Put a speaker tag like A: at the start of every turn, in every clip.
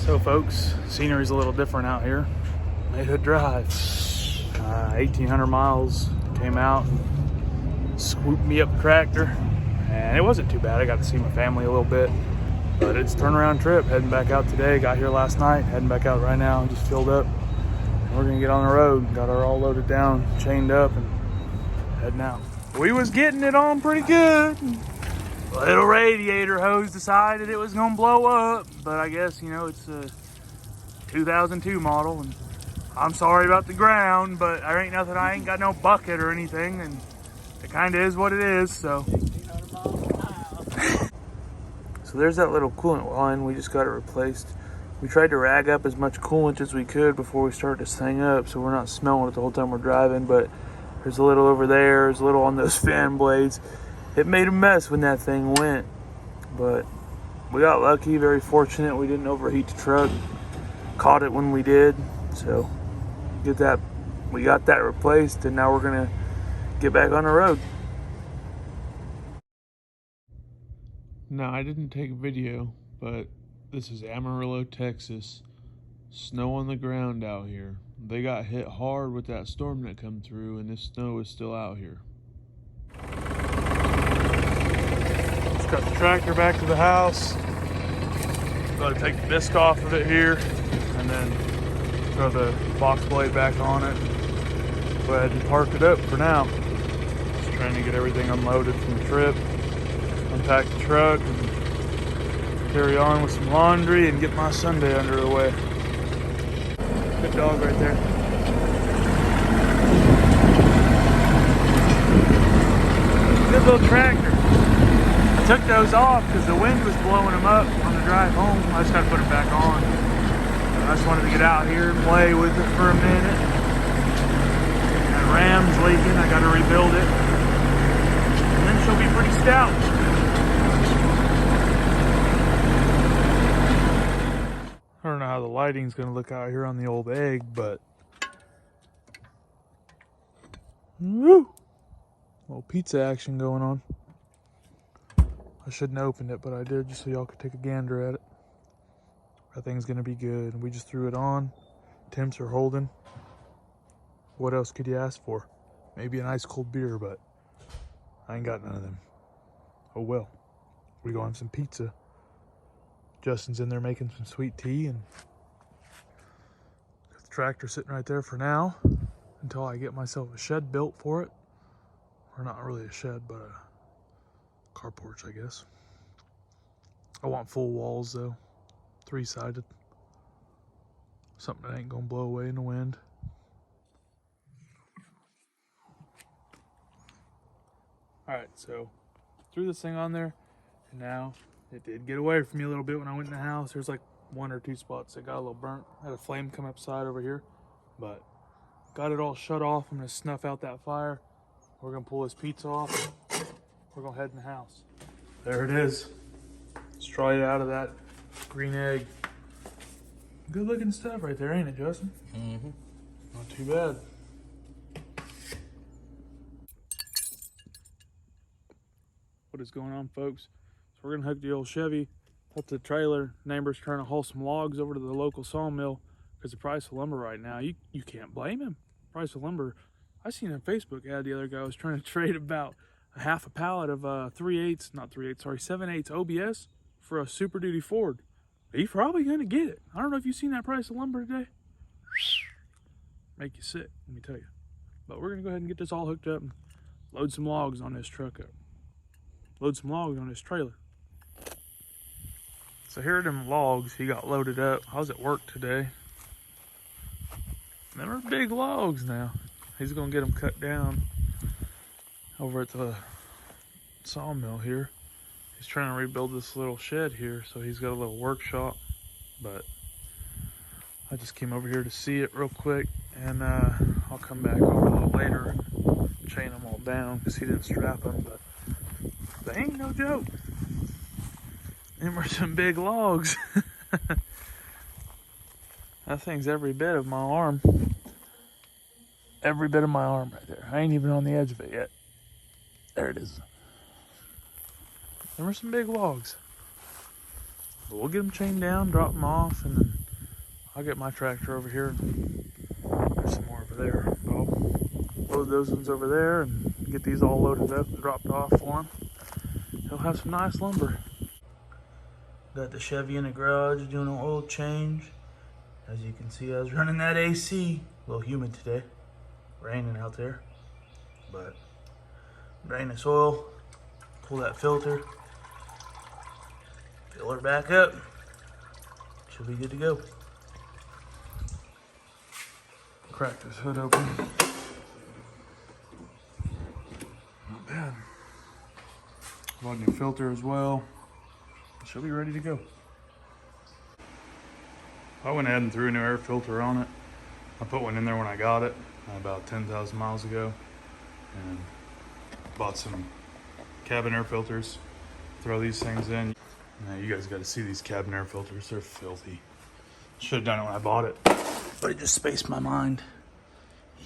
A: So folks, scenery's a little different out here. Mayhood Drive, 1,800 miles. Came out and swooped me up the tractor, and it wasn't too bad. I got to see my family a little bit, but it's a turnaround trip. Heading back out today. Got here last night, heading back out right now. Just filled up. We're gonna get on the road. Got her all loaded down, chained up, and heading out. We was getting it on pretty good. Little radiator hose decided it was gonna blow up, but I guess, you know, it's a 2002 model, and I'm sorry about the ground, but there ain't nothing. I ain't got no bucket or anything, and it kind of is what it is. So so there's that little coolant line. We just got it replaced. We tried to rag up as much coolant as we could before we started this thing up, so we're not smelling it the whole time we're driving. But there's a little over there, there's a little on those fan blades. It made a mess when that thing went, but we got lucky, very fortunate. We didn't overheat the truck. Caught it when we did, so we got that replaced, and now we're gonna get back on the road.
B: No, I didn't take a video, but this is Amarillo, Texas. Snow on the ground out here. They got hit hard with that storm that come through, and this snow is still out here.
A: Just got the tractor back to the house. Got to take the disc off of it here, and then throw the box blade back on it. Go ahead and park it up for now. Just trying to get everything unloaded from the trip, unpack the truck, and carry on with some laundry and get my Sunday under the way. Good dog right there. Good little tractor. I took those off because the wind was blowing them up on the drive home. I just got to put them back on. I just wanted to get out here and play with it for a minute. That ram's leaking. I got to rebuild it. And then she'll be pretty stout. I don't know how the lighting's going to look out here on the old Egg, but woo! Little pizza action going on. I shouldn't have opened it, but I did just so y'all could take a gander at it. That thing's gonna be good. We just threw it on. Temps are holding. What else could you ask for? Maybe an ice cold beer, but I ain't got none of them. Oh well. We go on some pizza. Justin's in there making some sweet tea, and got the tractor sitting right there for now until I get myself a shed built for it. Or not really a shed, but a carport, I guess. I want full walls though, 3-sided. Something that ain't gonna blow away in the wind. Alright, so threw this thing on there, and now it did get away from me a little bit when I went in the house. There's like 1 or 2 spots that got a little burnt. I had a flame come upside over here, but got it all shut off. I'm gonna snuff out that fire. We're gonna pull this pizza off. We're gonna head in the house. There it is. Straight out of that green Egg. Good looking stuff right there, ain't it, Justin?
C: Mm-hmm.
A: Not too bad. What is going on, folks? So we're gonna hook the old Chevy up to the trailer. Neighbor's trying to haul some logs over to the local sawmill because the price of lumber right now, you can't blame him. Price of lumber. I seen a Facebook ad the other guy was trying to trade about a half a pallet of 7/8 OBS for a Super Duty Ford. He's probably gonna get it. I don't know if you've seen that price of lumber today. Make you sick, let me tell you. But we're gonna go ahead and get this all hooked up and load some logs on this truck up. Load some logs on this trailer. So here are them logs he got loaded up. I was at work today. Them are big logs now. He's gonna get them cut down over at the sawmill here. He's trying to rebuild this little shed here, so he's got a little workshop. But I just came over here to see it real quick, and I'll come back over a little later and chain them all down because he didn't strap them. But they ain't no joke. Them are some big logs. That thing's every bit of my arm. Every bit of my arm right there. I ain't even on the edge of it yet. There it is. There were some big logs. But we'll get them chained down, drop them off, and then I'll get my tractor over here. There's some more over there. I'll load those ones over there and get these all loaded up and dropped off for him. He'll have some nice lumber. Got the Chevy in the garage doing an oil change. As you can see, I was running that AC. A little humid today. Raining out there. But drain this oil, pull that filter, fill her back up. She'll be good to go. Crack this hood open. Not bad. Bought a new filter as well. She'll be ready to go. I went ahead and threw a new air filter on it. I put one in there when I got it about 10,000 miles ago, and bought some cabin air filters. Throw these things in. Now you guys got to see these cabin air filters. They're filthy. Should have done it when I bought it, but it just spaced my mind.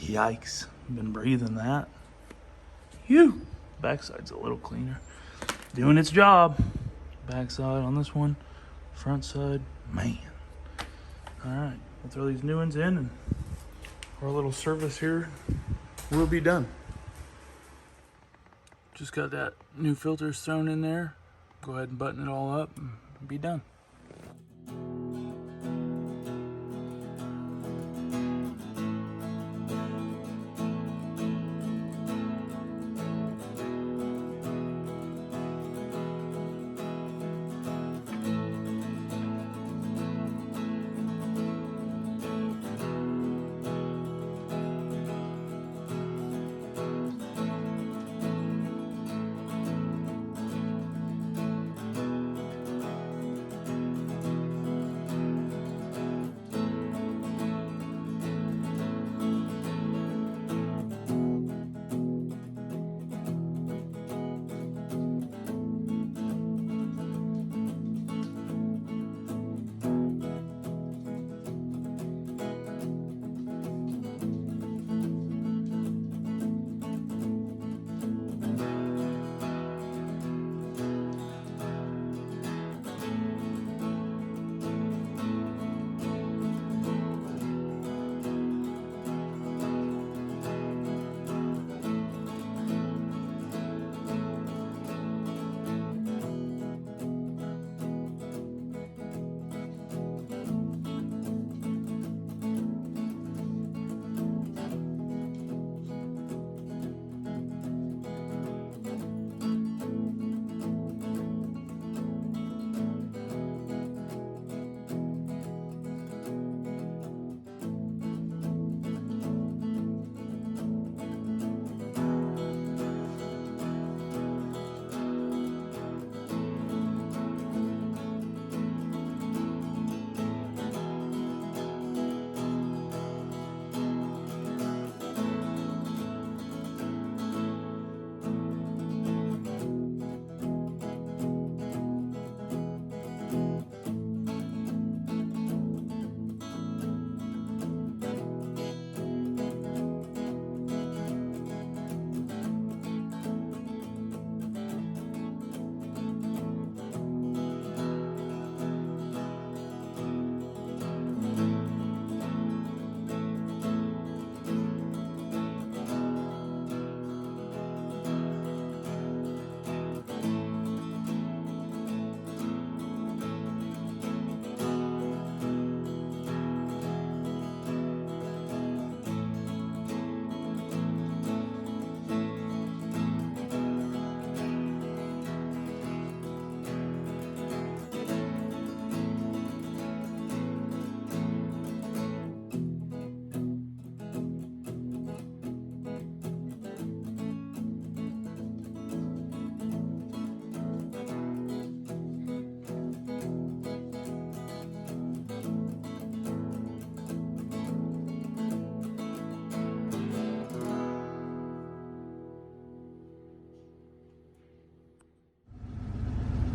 A: Yikes! Been breathing that. Phew. Backside's a little cleaner. Doing its job. Backside on this one. Front side, man. All right, we'll throw these new ones in, and our little service here will be done. Just got that new filters thrown in there. Go ahead and button it all up and be done.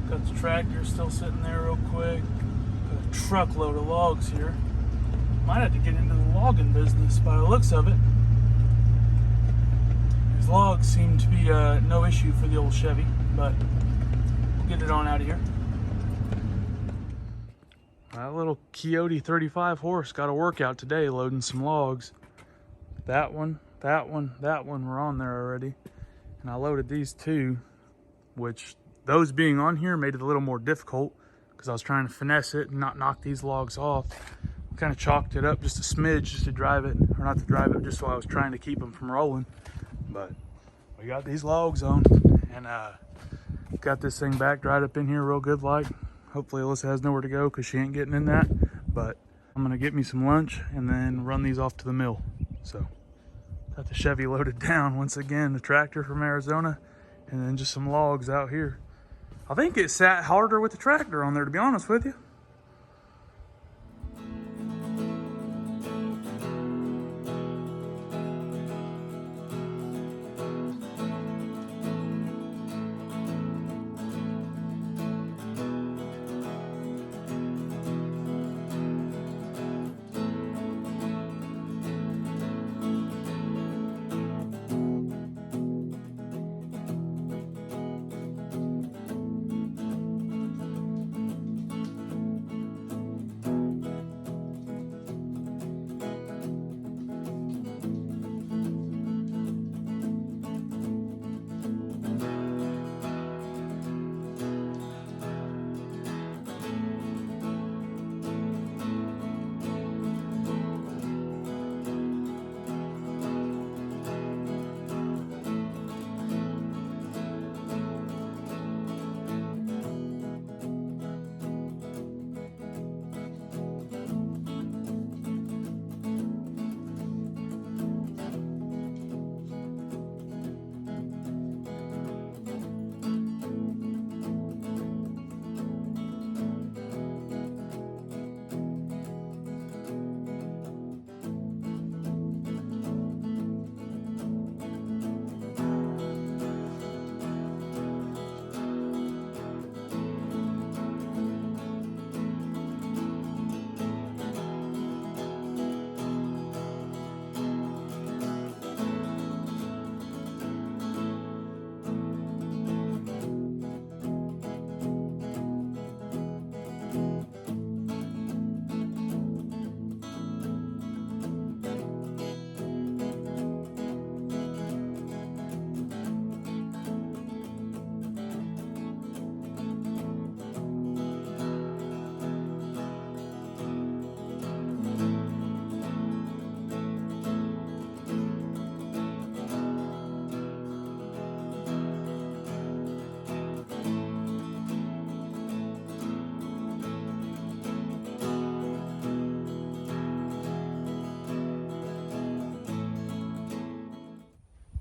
A: Got the tractor still sitting there real quick. Got a truckload of logs here. Might have to get into the logging business by the looks of it. These logs seem to be no issue for the old Chevy, but we'll get it on out of here. that little Coyote 35 horse got a workout today loading some logs. That one were on there already. And I loaded these two, which those being on here made it a little more difficult because I was trying to finesse it and not knock these logs off. Kind of chalked it up just a smidge just to drive it, or not to drive it, just so I was trying to keep them from rolling. But we got these logs on, and got this thing back dried up in here real good like. Hopefully Alyssa has nowhere to go because she ain't getting in that. But I'm gonna get me some lunch and then run these off to the mill. So got the Chevy loaded down once again, the tractor from Arizona, and then just some logs out here. I think it sat harder with the tractor on there, to be honest with you.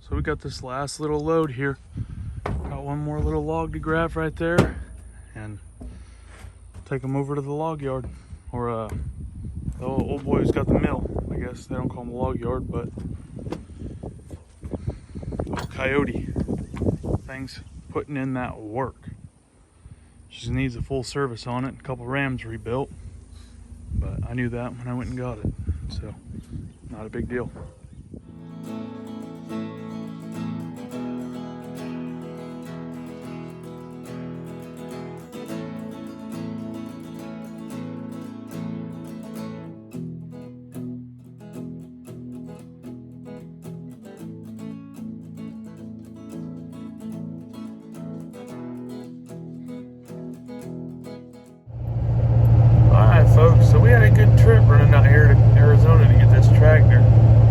A: So we got this last little load here. Got one more little log to grab right there and take them over to the log yard. Or the old boy who's got the mill. I guess they don't call him the log yard, but old Coyote. Thing's putting in that work. Just needs a full service on it, a couple rams rebuilt. But I knew that when I went and got it. So not a big deal. Folks, so we had a good trip running out here to Arizona to get this tractor.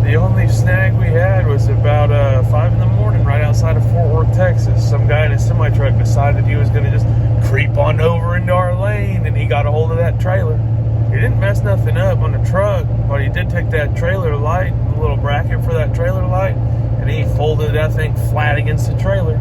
A: The only snag we had was about 5 in the morning right outside of Fort Worth, Texas. Some guy in a semi-truck decided he was going to just creep on over into our lane, and he got a hold of that trailer. He didn't mess nothing up on the truck, but he did take that trailer light, the little bracket for that trailer light, and he folded that thing flat against the trailer.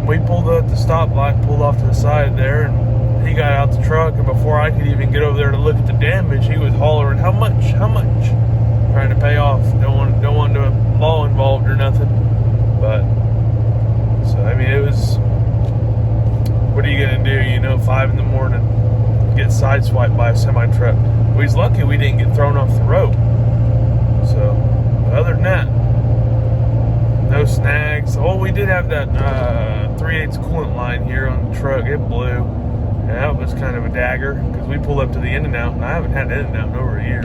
A: We pulled up the stoplight, pulled off to the side there, and he got out the truck, and before I could even get over there to look at the damage, he was hollering, how much, trying to pay off. Don't want no law involved or nothing. But so I mean, it was, what are you gonna do, you know, 5 in the morning, get sideswiped by a semi truck. Well, he's lucky we didn't get thrown off the road. So other than that, no snags. Oh, we did have that 3/8 coolant line here on the truck. It blew.
B: And that was kind of a dagger because we pulled up to the In-N-Out, and I haven't had an In-N-Out in over a year.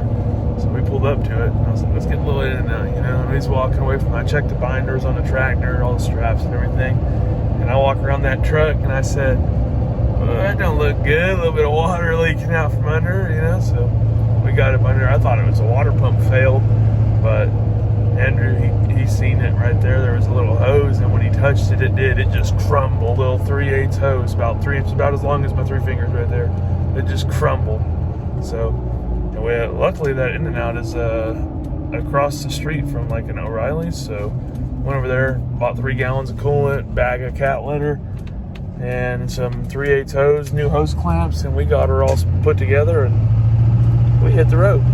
B: So we pulled up to it, and I was like, let's get a little In-N-Out, you know. And he's walking away from it. I checked the binders on the tractor, all the straps and everything. And I walk around that truck, and I said, well, that don't look good. A little bit of water leaking out from under, you know. So we got it under. I thought it was a water pump failed, but Andrew, he seen it right there. There was a little hose, and when he touched it, it just crumbled. Little 3/8 hose, about 3 inches, about as long as my 3 fingers right there. It just crumbled. So, and luckily that In-N-Out is across the street from like an O'Reilly's. So, went over there, bought 3 gallons of coolant, bag of cat litter, and some 3/8 hose, new hose clamps, and we got her all put together, and we hit the road.